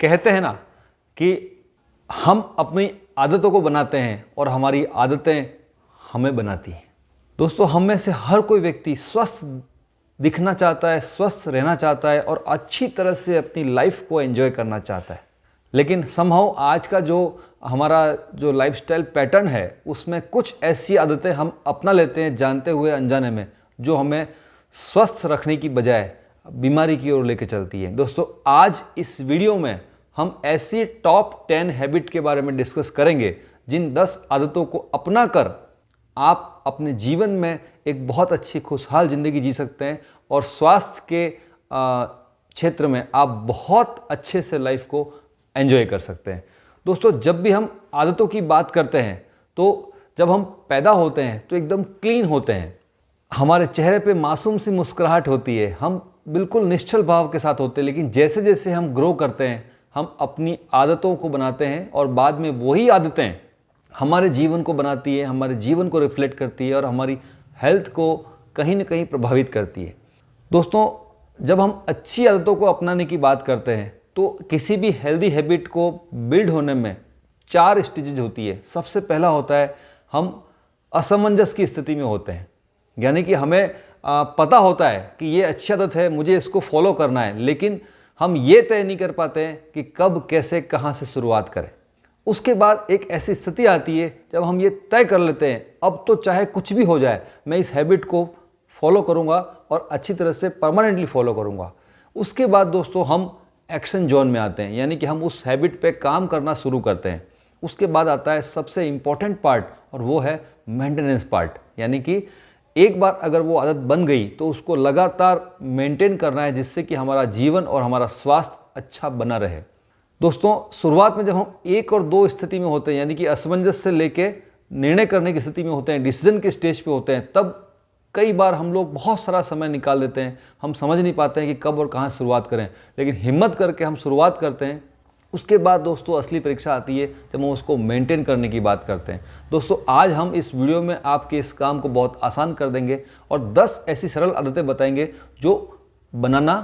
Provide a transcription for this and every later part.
कहते हैं ना कि हम अपनी आदतों को बनाते हैं और हमारी आदतें हमें बनाती हैं। दोस्तों, हम में से हर कोई व्यक्ति स्वस्थ दिखना चाहता है, स्वस्थ रहना चाहता है और अच्छी तरह से अपनी लाइफ को एंजॉय करना चाहता है। लेकिन समहाउ आज का जो हमारा लाइफस्टाइल पैटर्न है उसमें कुछ ऐसी आदतें हम अपना लेते हैं जानते हुए अनजाने में, जो हमें स्वस्थ रखने की बजाय बीमारी की ओर लेके चलती है। दोस्तों, आज इस वीडियो में हम ऐसी टॉप 10 हैबिट के बारे में डिस्कस करेंगे जिन 10 आदतों को अपना कर आप अपने जीवन में एक बहुत अच्छी खुशहाल ज़िंदगी जी सकते हैं और स्वास्थ्य के क्षेत्र में आप बहुत अच्छे से लाइफ को एंजॉय कर सकते हैं। दोस्तों, जब भी हम आदतों की बात करते हैं तो जब हम पैदा होते हैं तो एकदम क्लीन होते हैं, हमारे चेहरे पे मासूम सी मुस्कुराहट होती है, हम बिल्कुल निश्चल भाव के साथ होते हैं। लेकिन जैसे जैसे हम ग्रो करते हैं हम अपनी आदतों को बनाते हैं और बाद में वही आदतें हमारे जीवन को बनाती है, हमारे जीवन को रिफ्लेक्ट करती है और हमारी हेल्थ को कहीं ना कहीं प्रभावित करती है। दोस्तों, जब हम अच्छी आदतों को अपनाने की बात करते हैं तो किसी भी हेल्दी हैबिट को बिल्ड होने में 4 स्टेजेज होती है। सबसे पहला होता है हम असमंजस की स्थिति में होते हैं, यानी कि हमें पता होता है कि ये अच्छी आदत है, मुझे इसको फॉलो करना है, लेकिन हम ये तय नहीं कर पाते हैं कि कब, कैसे, कहाँ से शुरुआत करें। उसके बाद एक ऐसी स्थिति आती है जब हम ये तय कर लेते हैं अब तो चाहे कुछ भी हो जाए मैं इस हैबिट को फॉलो करूँगा और अच्छी तरह से परमानेंटली फॉलो करूँगा। उसके बाद दोस्तों हम एक्शन जोन में आते हैं, यानी कि हम उस हैबिट पे काम करना शुरू करते हैं। उसके बाद आता है सबसे इम्पॉर्टेंट पार्ट और वो है मेंटेनेंस पार्ट, यानी कि एक बार अगर वो आदत बन गई तो उसको लगातार मेंटेन करना है जिससे कि हमारा जीवन और हमारा स्वास्थ्य अच्छा बना रहे। दोस्तों, शुरुआत में जब हम 1 और 2 स्थिति में होते हैं, यानी कि असमंजस से लेके निर्णय करने की स्थिति में होते हैं, डिसीजन के स्टेज पे होते हैं, तब कई बार हम लोग बहुत सारा समय निकाल देते हैं, हम समझ नहीं पाते हैं कि कब और कहाँ शुरुआत करें, लेकिन हिम्मत करके हम शुरुआत करते हैं। उसके बाद दोस्तों असली परीक्षा आती है जब हम उसको मेंटेन करने की बात करते हैं। दोस्तों, आज हम इस वीडियो में आपके इस काम को बहुत आसान कर देंगे और 10 ऐसी सरल आदतें बताएंगे जो बनाना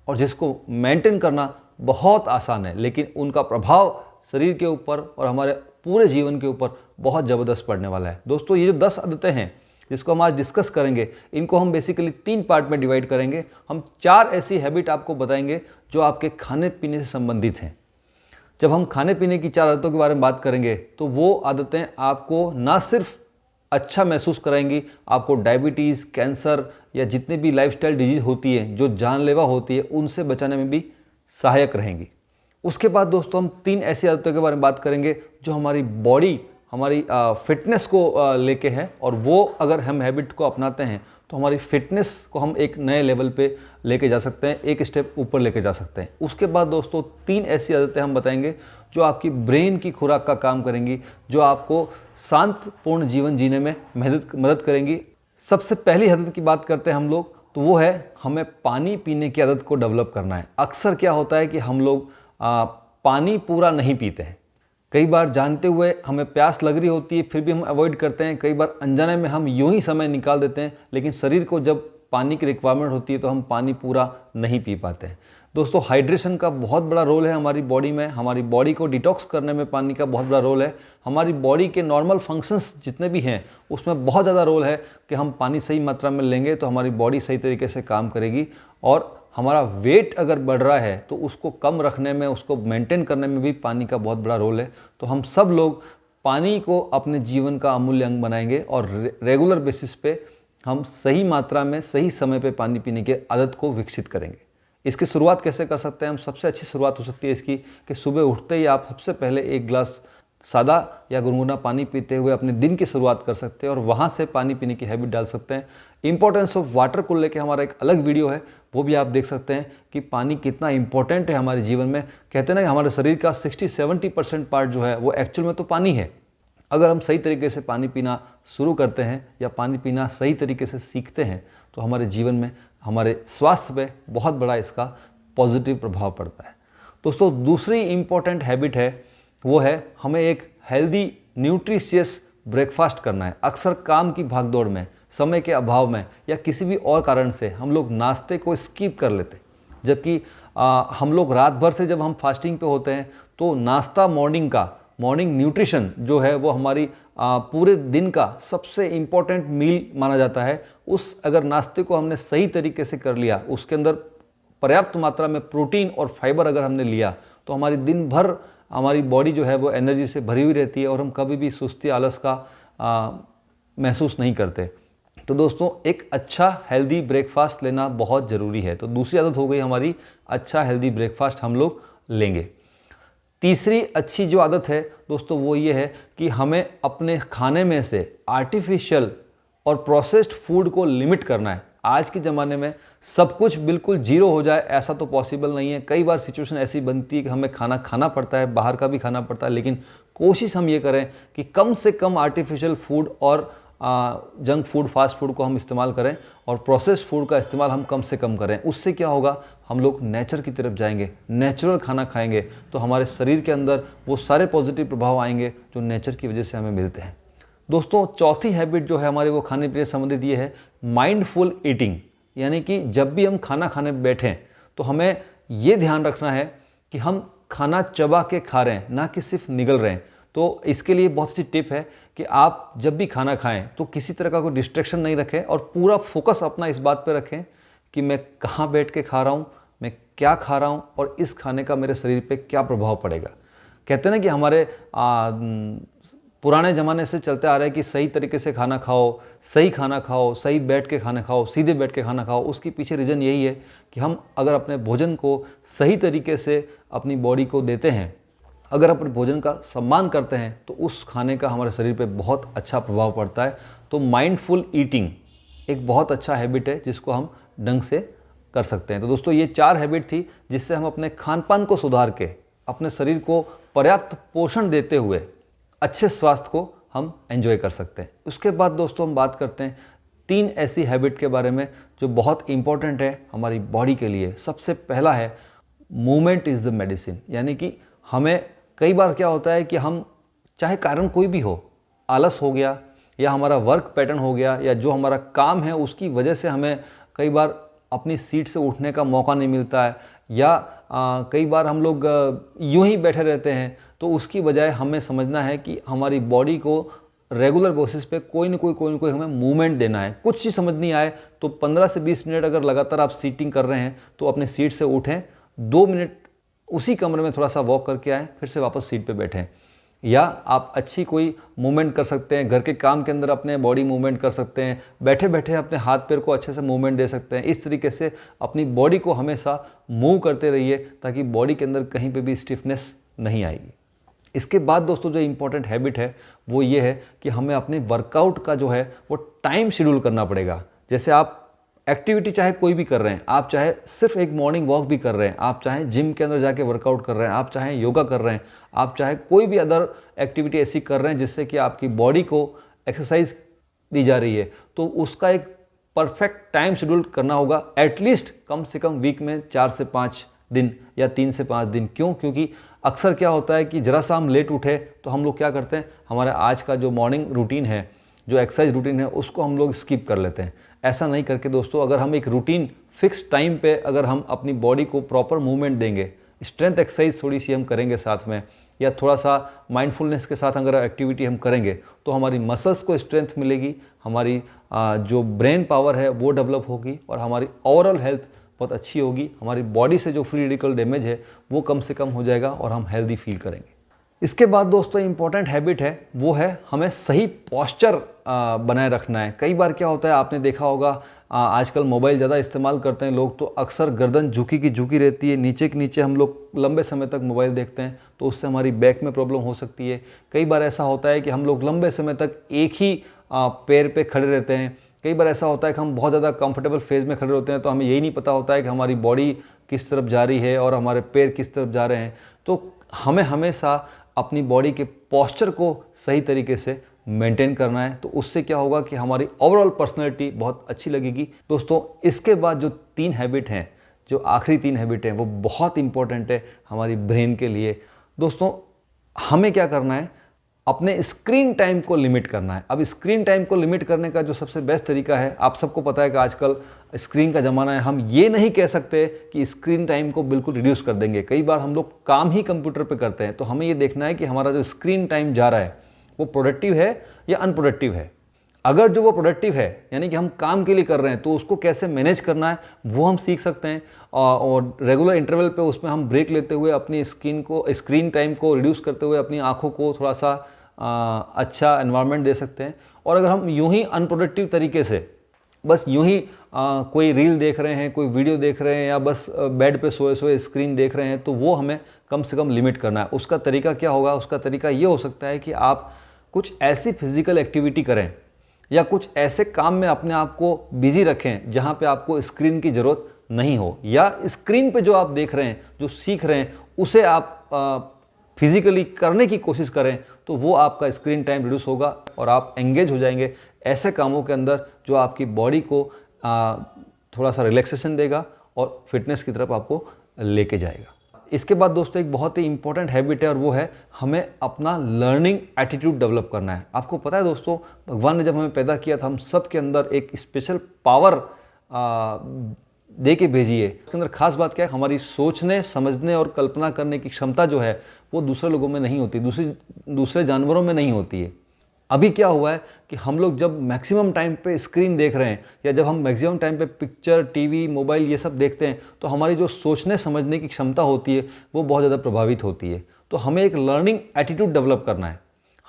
और जिसको मेंटेन करना बहुत आसान है, लेकिन उनका प्रभाव शरीर के ऊपर और हमारे पूरे जीवन के ऊपर बहुत ज़बरदस्त पड़ने वाला है। दोस्तों, ये जो 10 आदतें हैं जिसको हम आज डिस्कस करेंगे, इनको हम बेसिकली 3 पार्ट में डिवाइड करेंगे। हम 4 ऐसी हैबिट आपको बताएंगे जो आपके खाने पीने से संबंधित हैं। जब हम खाने पीने की 4 आदतों के बारे में बात करेंगे तो वो आदतें आपको ना सिर्फ अच्छा महसूस कराएंगी, आपको डायबिटीज़, कैंसर या जितने भी लाइफस्टाइल डिजीज़ होती है जो जानलेवा होती है उनसे बचाने में भी सहायक रहेंगी। उसके बाद दोस्तों हम 3 ऐसी आदतों के बारे में बात करेंगे जो हमारी बॉडी, हमारी फिटनेस को लेके हैं, और वो अगर हम हैबिट को अपनाते हैं तो हमारी फिटनेस को हम एक नए लेवल पे लेके जा सकते हैं, एक स्टेप ऊपर लेके जा सकते हैं। उसके बाद दोस्तों 3 ऐसी आदतें हम बताएंगे जो आपकी ब्रेन की खुराक का काम करेंगी, जो आपको शांतपूर्ण जीवन जीने में मदद करेंगी। सबसे पहली आदत की बात करते हैं हम लोग, तो वो है हमें पानी पीने की आदत को डेवलप करना है। अक्सर क्या होता है कि हम लोग पानी पूरा नहीं पीते हैं। कई बार जानते हुए हमें प्यास लग रही होती है फिर भी हम अवॉइड करते हैं, कई बार अनजाने में हम यूं ही समय निकाल देते हैं, लेकिन शरीर को जब पानी की रिक्वायरमेंट होती है तो हम पानी पूरा नहीं पी पाते हैं। दोस्तों, हाइड्रेशन का बहुत बड़ा रोल है हमारी बॉडी में, हमारी बॉडी को डिटॉक्स करने में पानी का बहुत बड़ा रोल है। हमारी बॉडी के नॉर्मल फंक्शंस जितने भी हैं उसमें बहुत ज़्यादा रोल है कि हम पानी सही मात्रा में लेंगे तो हमारी बॉडी सही तरीके से काम करेगी, और हमारा वेट अगर बढ़ रहा है तो उसको कम रखने में, उसको मेंटेन करने में भी पानी का बहुत बड़ा रोल है। तो हम सब लोग पानी को अपने जीवन का अमूल्य अंग बनाएंगे और रेगुलर बेसिस पे हम सही मात्रा में सही समय पे पानी पीने की आदत को विकसित करेंगे। इसकी शुरुआत कैसे कर सकते हैं हम? सबसे अच्छी शुरुआत हो सकती है इसकी कि सुबह उठते ही आप सबसे पहले 1 गिलास सादा या गुनगुना पानी पीते हुए अपने दिन की शुरुआत कर सकते हैं और वहाँ से पानी पीने की हैबिट डाल सकते हैं। इंपॉर्टेंस ऑफ वाटर को लेकर हमारा एक अलग वीडियो है, वो भी आप देख सकते हैं कि पानी कितना इंपॉर्टेंट है हमारे जीवन में। कहते हैं ना कि हमारे शरीर का 60-70% पार्ट जो है वो एक्चुअल में तो पानी है। अगर हम सही तरीके से पानी पीना शुरू करते हैं या पानी पीना सही तरीके से सीखते हैं तो हमारे जीवन में, हमारे स्वास्थ्य पे बहुत बड़ा इसका पॉजिटिव प्रभाव पड़ता है। दोस्तों, दूसरी इम्पॉर्टेंट हैबिट है वो है हमें एक हेल्दी न्यूट्रिशियस ब्रेकफास्ट करना है। अक्सर काम की भागदौड़ में, समय के अभाव में या किसी भी और कारण से हम लोग नाश्ते को स्किप कर लेते हैं, जबकि हम लोग रात भर से जब हम फास्टिंग पे होते हैं तो नाश्ता मॉर्निंग न्यूट्रिशन जो है वो हमारी पूरे दिन का सबसे इम्पोर्टेंट मील माना जाता है। उस अगर नाश्ते को हमने सही तरीके से कर लिया, उसके अंदर पर्याप्त मात्रा में प्रोटीन और फाइबर अगर हमने लिया, तो हमारी दिन भर हमारी बॉडी जो है वो एनर्जी से भरी हुई रहती है और हम कभी भी सुस्ती आलस का महसूस नहीं करते। तो दोस्तों, एक अच्छा हेल्दी ब्रेकफास्ट लेना बहुत ज़रूरी है। तो दूसरी आदत हो गई हमारी, अच्छा हेल्दी ब्रेकफास्ट हम लोग लेंगे। तीसरी अच्छी जो आदत है दोस्तों वो ये है कि हमें अपने खाने में से आर्टिफिशियल और प्रोसेस्ड फूड को लिमिट करना है। आज के ज़माने में सब कुछ बिल्कुल जीरो हो जाए ऐसा तो पॉसिबल नहीं है। कई बार सिचुएशन ऐसी बनती है कि हमें खाना खाना पड़ता है, बाहर का भी खाना पड़ता है, लेकिन कोशिश हम ये करें कि कम से कम आर्टिफिशियल फूड और जंक फूड, फास्ट फूड को हम इस्तेमाल करें और प्रोसेस्ड फूड का इस्तेमाल हम कम से कम करें। उससे क्या होगा, हम लोग नेचर की तरफ जाएंगे, नेचुरल खाना खाएंगे तो हमारे शरीर के अंदर वो सारे पॉजिटिव प्रभाव आएंगे जो नेचर की वजह से हमें मिलते हैं। दोस्तों, चौथी हैबिट जो है हमारे वो खाने पीने से संबंधित ये है माइंडफुल ईटिंग। यानी कि जब भी हम खाना खाने बैठें तो हमें ये ध्यान रखना है कि हम खाना चबा के खा रहे हैं, ना कि सिर्फ निगल रहे हैं। तो इसके लिए बहुत अच्छी टिप है कि आप जब भी खाना खाएं तो किसी तरह का कोई डिस्ट्रैक्शन नहीं रखें और पूरा फोकस अपना इस बात पर रखें कि मैं कहाँ बैठ के खा रहा हूँ, मैं क्या खा रहा हूँ और इस खाने का मेरे शरीर पे क्या प्रभाव पड़ेगा। कहते हैं ना कि हमारे पुराने ज़माने से चलते आ रहे हैं कि सही तरीके से खाना खाओ, सही खाना खाओ, सही बैठ के खाना खाओ, सीधे बैठ के खाना खाओ। उसके पीछे रीज़न यही है कि हम अगर अपने भोजन को सही तरीके से अपनी बॉडी को देते हैं, अगर अपने भोजन का सम्मान करते हैं तो उस खाने का हमारे शरीर पे बहुत अच्छा प्रभाव पड़ता है। तो माइंडफुल ईटिंग एक बहुत अच्छा हैबिट है जिसको हम ढंग से कर सकते हैं। तो दोस्तों, ये 4 हैबिट थी जिससे हम अपने खान पान को सुधार के अपने शरीर को पर्याप्त पोषण देते हुए अच्छे स्वास्थ्य को हम एंजॉय कर सकते हैं। उसके बाद दोस्तों हम बात करते हैं 3 ऐसी हैबिट के बारे में जो बहुत इंपॉर्टेंट है हमारी बॉडी के लिए। सबसे पहला है मूवमेंट इज़ द मेडिसिन। यानी कि हमें कई बार क्या होता है कि हम चाहे कारण कोई भी हो, आलस हो गया या हमारा वर्क पैटर्न हो गया या जो हमारा काम है उसकी वजह से हमें कई बार अपनी सीट से उठने का मौका नहीं मिलता है या कई बार हम लोग यूं ही बैठे रहते हैं। तो उसकी बजाय हमें समझना है कि हमारी बॉडी को रेगुलर बेसिस पे कोई ना कोई हमें मूवमेंट देना है। कुछ चीज़ समझ नहीं आए तो 15 से 20 मिनट अगर लगातार आप सीटिंग कर रहे हैं तो अपने सीट से उठें, 2 मिनट उसी कमरे में थोड़ा सा वॉक करके आएँ, फिर से वापस सीट पे बैठें। या आप अच्छी कोई मूवमेंट कर सकते हैं, घर के काम के अंदर अपने बॉडी मूवमेंट कर सकते हैं, बैठे बैठे अपने हाथ पैर को अच्छे से मूवमेंट दे सकते हैं। इस तरीके से अपनी बॉडी को हमेशा मूव करते रहिए ताकि बॉडी के अंदर कहीं पे भी स्टिफनेस नहीं आएगी। इसके बाद दोस्तों जो इम्पोर्टेंट हैबिट है वो ये है कि हमें अपने वर्कआउट का जो है वो टाइम शेड्यूल करना पड़ेगा। जैसे आप एक्टिविटी चाहे कोई भी कर रहे हैं, आप चाहे सिर्फ एक मॉर्निंग वॉक भी कर रहे हैं, आप चाहे जिम के अंदर जाके वर्कआउट कर रहे हैं, आप चाहे योगा कर रहे हैं, आप चाहे कोई भी अदर एक्टिविटी ऐसी कर रहे हैं जिससे कि आपकी बॉडी को एक्सरसाइज दी जा रही है, तो उसका एक परफेक्ट टाइम शेड्यूल करना होगा। एटलीस्ट कम से कम वीक में 4 से 5 दिन या 3 से 5 दिन। क्यों? क्योंकि अक्सर क्या होता है कि ज़रा सा हम लेट उठे तो हम लोग क्या करते हैं, हमारा आज का जो मॉर्निंग रूटीन है, जो एक्सरसाइज रूटीन है, उसको हम लोग स्किप कर लेते हैं। ऐसा नहीं करके दोस्तों, अगर हम एक रूटीन फिक्स टाइम पे अगर हम अपनी बॉडी को प्रॉपर मूवमेंट देंगे, स्ट्रेंथ एक्सरसाइज थोड़ी सी हम करेंगे साथ में, या थोड़ा सा माइंडफुलनेस के साथ अगर एक्टिविटी हम करेंगे तो हमारी मसल्स को स्ट्रेंथ मिलेगी, हमारी जो ब्रेन पावर है वो डेवलप होगी और हमारी ओवरऑल हेल्थ बहुत अच्छी होगी। हमारी बॉडी से जो फ्री रेडिकल डैमेज है वो कम से कम हो जाएगा और हम हेल्दी फील करेंगे। इसके बाद दोस्तों इम्पॉर्टेंट हैबिट है वो है हमें सही पॉस्चर बनाए रखना है। कई बार क्या होता है, आपने देखा होगा आजकल मोबाइल ज़्यादा इस्तेमाल करते हैं लोग, तो अक्सर गर्दन झुकी की झुकी रहती है, नीचे के नीचे हम लोग लंबे समय तक मोबाइल देखते हैं, तो उससे हमारी बैक में प्रॉब्लम हो सकती है। कई बार ऐसा होता है कि हम लोग लंबे समय तक एक ही पैर पे खड़े रहते हैं। कई बार ऐसा होता है कि हम बहुत ज़्यादा कंफर्टेबल फेज में खड़े होते हैं, तो हमें यही नहीं पता होता है कि हमारी बॉडी किस तरफ जा रही है और हमारे पैर किस तरफ जा रहे हैं। तो हमें हमेशा अपनी बॉडी के पॉस्चर को सही तरीके से मेंटेन करना है, तो उससे क्या होगा कि हमारी ओवरऑल पर्सनैलिटी बहुत अच्छी लगेगी। दोस्तों इसके बाद जो 3 हैबिट हैं, जो आखिरी 3 हैबिट हैं, वो बहुत इंपॉर्टेंट है हमारी ब्रेन के लिए। दोस्तों हमें क्या करना है, अपने स्क्रीन टाइम को लिमिट करना है। अब स्क्रीन टाइम को लिमिट करने का जो सबसे बेस्ट तरीका है, आप सबको पता है कि आजकल स्क्रीन का ज़माना है। हम ये नहीं कह सकते कि स्क्रीन टाइम को बिल्कुल रिड्यूस कर देंगे। कई बार हम लोग काम ही कंप्यूटर पे करते हैं, तो हमें ये देखना है कि हमारा जो स्क्रीन टाइम जा रहा है वो प्रोडक्टिव है या अनप्रोडक्टिव है। अगर जो वो प्रोडक्टिव है, यानी कि हम काम के लिए कर रहे हैं, तो उसको कैसे मैनेज करना है वो हम सीख सकते हैं। और रेगुलर इंटरवल पे उसमें हम ब्रेक लेते हुए अपनी स्क्रीन टाइम को रिड्यूस करते हुए अपनी आँखों को थोड़ा सा अच्छा एनवायरनमेंट दे सकते हैं। और अगर हम यूं ही अनप्रोडक्टिव तरीके से बस यूं ही कोई रील देख रहे हैं, कोई वीडियो देख रहे हैं, या बस बेड पे सोए सोए स्क्रीन देख रहे हैं, तो वो हमें कम से कम लिमिट करना है। उसका तरीका क्या होगा? उसका तरीका ये हो सकता है कि आप कुछ ऐसी फिजिकल एक्टिविटी करें या कुछ ऐसे काम में अपने आप को बिजी रखें जहाँ पे आपको स्क्रीन की ज़रूरत नहीं हो, या स्क्रीन पे जो आप देख रहे हैं, जो सीख रहे हैं, उसे आप फिज़िकली करने की कोशिश करें, तो वो आपका स्क्रीन टाइम रिड्यूस होगा और आप एंगेज हो जाएंगे ऐसे कामों के अंदर जो आपकी बॉडी को थोड़ा सा रिलैक्सेशन देगा और फिटनेस की तरफ आपको लेके जाएगा। इसके बाद दोस्तों एक बहुत ही इंपॉर्टेंट हैबिट है, और वो है हमें अपना लर्निंग एटीट्यूड डेवलप करना है। आपको पता है दोस्तों, भगवान ने जब हमें पैदा किया था, हम सब के अंदर एक स्पेशल पावर दे के भेजी है। उसके अंदर खास बात क्या है? हमारी सोचने, समझने और कल्पना करने की क्षमता जो है वो दूसरे लोगों में नहीं होती, दूसरे जानवरों में नहीं होती है। अभी क्या हुआ है कि हम लोग जब मैक्सिमम टाइम पे स्क्रीन देख रहे हैं, या जब हम मैक्सिमम टाइम पे पिक्चर, टीवी, मोबाइल ये सब देखते हैं, तो हमारी जो सोचने समझने की क्षमता होती है वो बहुत ज़्यादा प्रभावित होती है। तो हमें एक लर्निंग एटीट्यूड डेवलप करना है।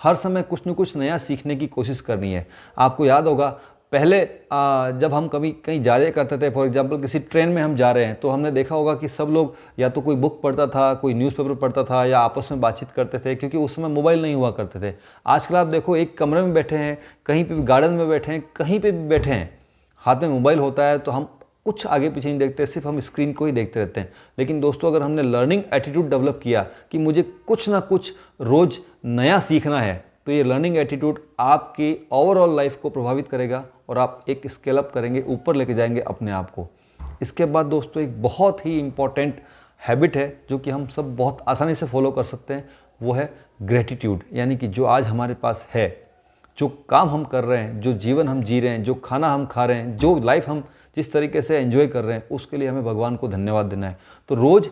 हर समय कुछ न कुछ नया सीखने की कोशिश करनी है। आपको याद होगा पहले जब हम कभी कहीं जा करते थे, फॉर एग्जांपल किसी ट्रेन में हम जा रहे हैं, तो हमने देखा होगा कि सब लोग या तो कोई बुक पढ़ता था, कोई न्यूज़पेपर पढ़ता था, या आपस में बातचीत करते थे, क्योंकि उस समय मोबाइल नहीं हुआ करते थे। आजकल आप देखो, एक कमरे में बैठे हैं, कहीं पे भी गार्डन में बैठे हैं, कहीं पे भी बैठे हैं, हाथ में मोबाइल होता है, तो हम कुछ आगे पीछे नहीं देखते, सिर्फ हम स्क्रीन को ही देखते रहते हैं। लेकिन दोस्तों, अगर हमने लर्निंग एटीट्यूड डेवलप किया कि मुझे कुछ ना कुछ रोज़ नया सीखना है, तो ये लर्निंग एटीट्यूड आपकी ओवरऑल लाइफ को प्रभावित करेगा और आप एक स्केल अप करेंगे, ऊपर लेके जाएंगे अपने आप को। इसके बाद दोस्तों एक बहुत ही इम्पॉर्टेंट हैबिट है जो कि हम सब बहुत आसानी से फॉलो कर सकते हैं, वो है ग्रेटिट्यूड। यानी कि जो आज हमारे पास है, जो काम हम कर रहे हैं, जो जीवन हम जी रहे हैं, जो खाना हम खा रहे हैं, जो लाइफ हम जिस तरीके से एंजॉय कर रहे हैं, उसके लिए हमें भगवान को धन्यवाद देना है। तो रोज़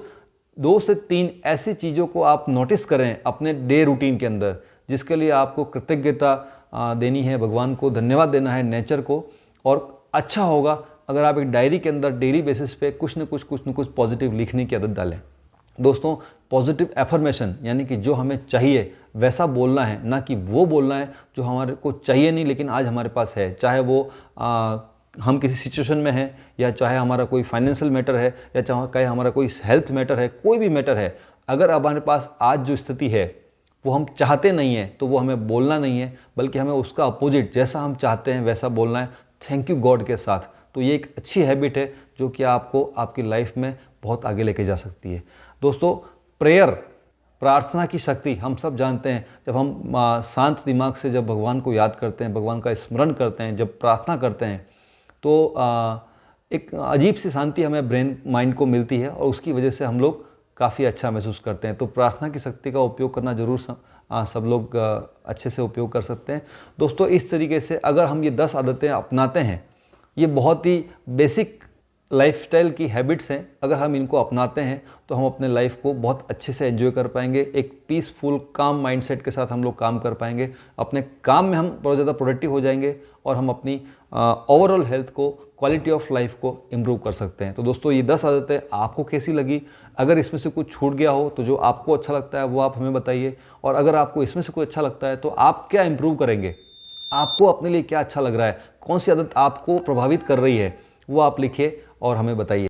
2 से 3 ऐसी चीज़ों को आप नोटिस करें अपने डे रूटीन के अंदर, जिसके लिए आपको कृतज्ञता देनी है, भगवान को धन्यवाद देना है, नेचर को। और अच्छा होगा अगर आप एक डायरी के अंदर डेली बेसिस पे कुछ न कुछ पॉजिटिव लिखने की आदत डालें। दोस्तों, पॉजिटिव एफर्मेशन यानी कि जो हमें चाहिए वैसा बोलना है, ना कि वो बोलना है जो हमारे को चाहिए नहीं लेकिन आज हमारे पास है। चाहे वो हम किसी सिचुएशन में हैं, या चाहे हमारा कोई फाइनेंशियल मैटर है, या चाहे हमारा कोई हेल्थ मैटर है, कोई भी मैटर है, अगर हमारे पास आज जो स्थिति है वो हम चाहते नहीं हैं, तो वो हमें बोलना नहीं है, बल्कि हमें उसका अपोजिट, जैसा हम चाहते हैं वैसा बोलना है, थैंक यू गॉड के साथ। तो ये एक अच्छी हैबिट है जो कि आपको आपकी लाइफ में बहुत आगे लेके जा सकती है। दोस्तों, प्रेयर, प्रार्थना की शक्ति हम सब जानते हैं। जब हम शांत दिमाग से जब भगवान को याद करते हैं, भगवान का स्मरण करते हैं, जब प्रार्थना करते हैं, तो एक अजीब सी शांति हमें ब्रेन माइंड को मिलती है, और उसकी वजह से हम लोग काफ़ी अच्छा महसूस करते हैं। तो प्रार्थना की शक्ति का उपयोग करना ज़रूर सब लोग अच्छे से उपयोग कर सकते हैं। दोस्तों, इस तरीके से अगर हम ये 10 आदतें अपनाते हैं, ये बहुत ही बेसिक लाइफस्टाइल की हैबिट्स हैं, अगर हम इनको अपनाते हैं तो हम अपने लाइफ को बहुत अच्छे से एंजॉय कर पाएंगे। एक पीसफुल काम माइंडसेट के साथ हम लोग काम कर पाएंगे, अपने काम में हम बहुत ज़्यादा प्रोडक्टिव हो जाएंगे, और हम अपनी ओवरऑल हेल्थ को, क्वालिटी ऑफ लाइफ को इम्प्रूव कर सकते हैं। तो दोस्तों, ये 10 आदतें आपको कैसी लगी? अगर इसमें से कुछ छूट गया हो तो जो आपको अच्छा लगता है वो आप हमें बताइए, और अगर आपको इसमें से कोई अच्छा लगता है तो आप क्या इम्प्रूव करेंगे, आपको अपने लिए क्या अच्छा लग रहा है, कौन सी आदत आपको प्रभावित कर रही है, वो आप लिखिए और हमें बताइए।